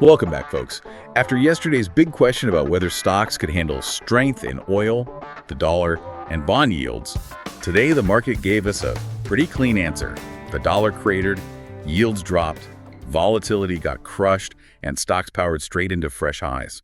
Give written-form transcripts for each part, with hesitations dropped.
Welcome back, folks. After yesterday's big question about whether stocks could handle strength in oil, the dollar, and bond yields, today the market gave us a pretty clean answer. The dollar cratered, yields dropped, volatility got crushed, and stocks powered straight into fresh highs.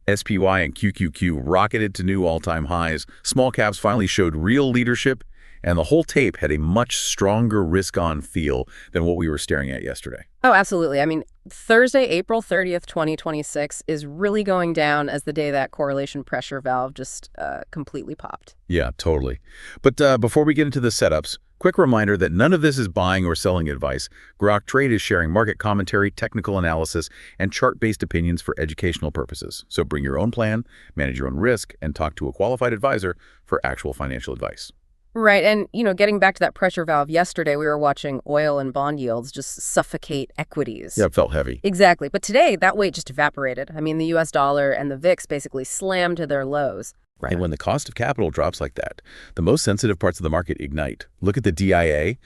SPY and QQQ rocketed to new all-time highs, small caps finally showed real leadership, and the whole tape had a much stronger risk-on feel than what we were staring at yesterday. Oh, absolutely. I mean, Thursday, April 30th, 2026 is really going down as the day that correlation pressure valve just completely popped. Yeah, totally. But before we get into the setups, quick reminder that none of this is buying or selling advice. Grok Trade is sharing market commentary, technical analysis, and chart-based opinions for educational purposes. So bring your own plan, manage your own risk, and talk to a qualified advisor for actual financial advice. Right. And, getting back to that pressure valve yesterday, we were watching oil and bond yields just suffocate equities. Yeah, it felt heavy. Exactly. But today, that weight just evaporated. I mean, the U.S. dollar and the VIX basically slammed to their lows. Right. And when the cost of capital drops like that, the most sensitive parts of the market ignite. Look at the DIA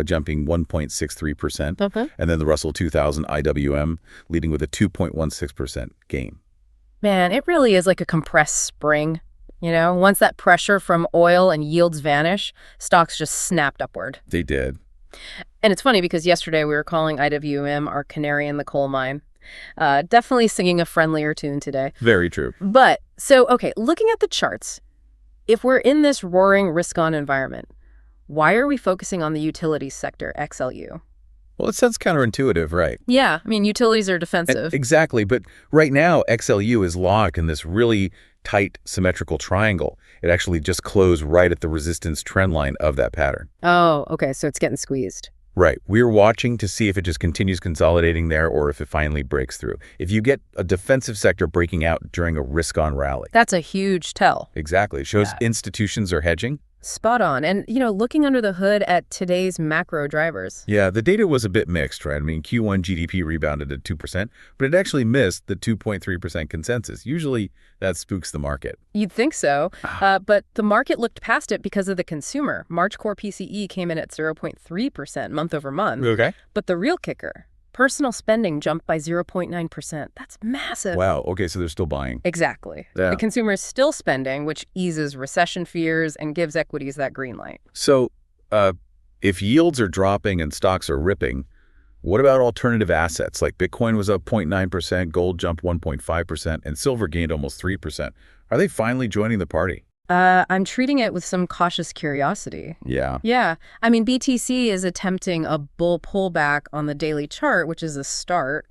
jumping 1.63%, and then the Russell 2000 IWM leading with a 2.16% gain. Man, it really is like a compressed spring. Once that pressure from oil and yields vanish, stocks just snapped upward. They did. And it's funny because yesterday we were calling IWM our canary in the coal mine. Definitely singing a friendlier tune today. Very true. But, okay, looking at the charts, if we're in this roaring risk-on environment, why are we focusing on the utilities sector, XLU? Well, it sounds counterintuitive, right? Yeah, I mean, utilities are defensive. Exactly, but right now, XLU is locked in this really tight symmetrical triangle. It actually just closed right at the resistance trend line of that pattern. Oh, okay, so it's getting squeezed. Right. We're watching to see if it just continues consolidating there or if it finally breaks through. If you get a defensive sector breaking out during a risk-on rally. That's a huge tell. Exactly. It shows institutions are hedging. Spot on. And, looking under the hood at today's macro drivers. Yeah, the data was a bit mixed, right? I mean, Q1 GDP rebounded at 2%, but it actually missed the 2.3% consensus. Usually that spooks the market. You'd think so, but the market looked past it because of the consumer. March core PCE came in at 0.3% month over month. Okay. But the real kicker, personal spending jumped by 0.9%. That's massive. Wow. Okay, so they're still buying. Exactly. Yeah. The consumer is still spending, which eases recession fears and gives equities that green light. So if yields are dropping and stocks are ripping, what about alternative assets? Like Bitcoin was up 0.9%, gold jumped 1.5%, and silver gained almost 3%. Are they finally joining the party? I'm treating it with some cautious curiosity. Yeah. Yeah. I mean, BTC is attempting a bull pullback on the daily chart, which is a start.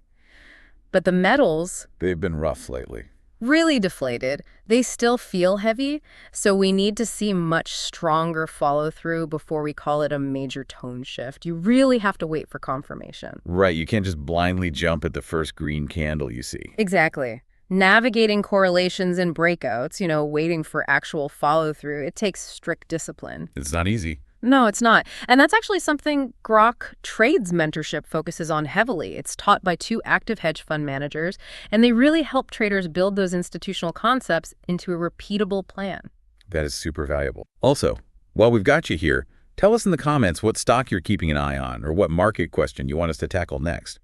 But the metals, They've been rough lately. really deflated. They still feel heavy, so we need to see much stronger follow-through before we call it a major tone shift. You really have to wait for confirmation. Right. You can't just blindly jump at the first green candle you see. Exactly. Navigating correlations and breakouts, waiting for actual follow-through, it takes strict discipline. It's not easy. No, it's not. And that's actually something Grok Trade's mentorship focuses on heavily. It's taught by 2 active hedge fund managers, and they really help traders build those institutional concepts into a repeatable plan. That is super valuable. Also, while we've got you here, tell us in the comments what stock you're keeping an eye on or what market question you want us to tackle next.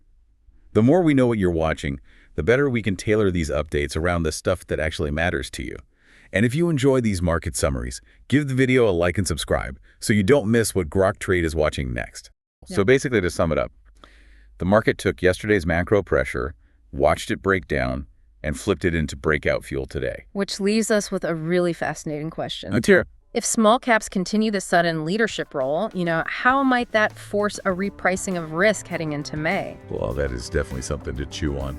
The more we know what you're watching, the better we can tailor these updates around the stuff that actually matters to you. And if you enjoy these market summaries, give the video a like and subscribe so you don't miss what Grok Trade is watching next. Yeah. So basically, to sum it up, the market took yesterday's macro pressure, watched it break down, and flipped it into breakout fuel today. Which leaves us with a really fascinating question. Let's hear it. If small caps continue the sudden leadership role, how might that force a repricing of risk heading into May? Well, that is definitely something to chew on.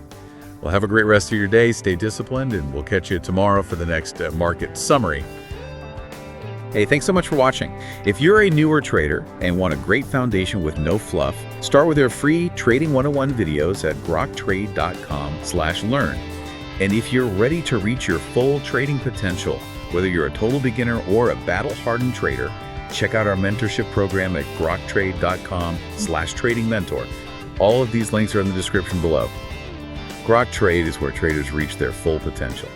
Well, have a great rest of your day. Stay disciplined, and we'll catch you tomorrow for the next market summary. Hey, thanks so much for watching. If you're a newer trader and want a great foundation with no fluff, start with our free Trading 101 videos at groktrade.com/learn. And if you're ready to reach your full trading potential, whether you're a total beginner or a battle-hardened trader, check out our mentorship program at groktrade.com/trading mentor. All of these links are in the description below. Grok Trade is where traders reach their full potential.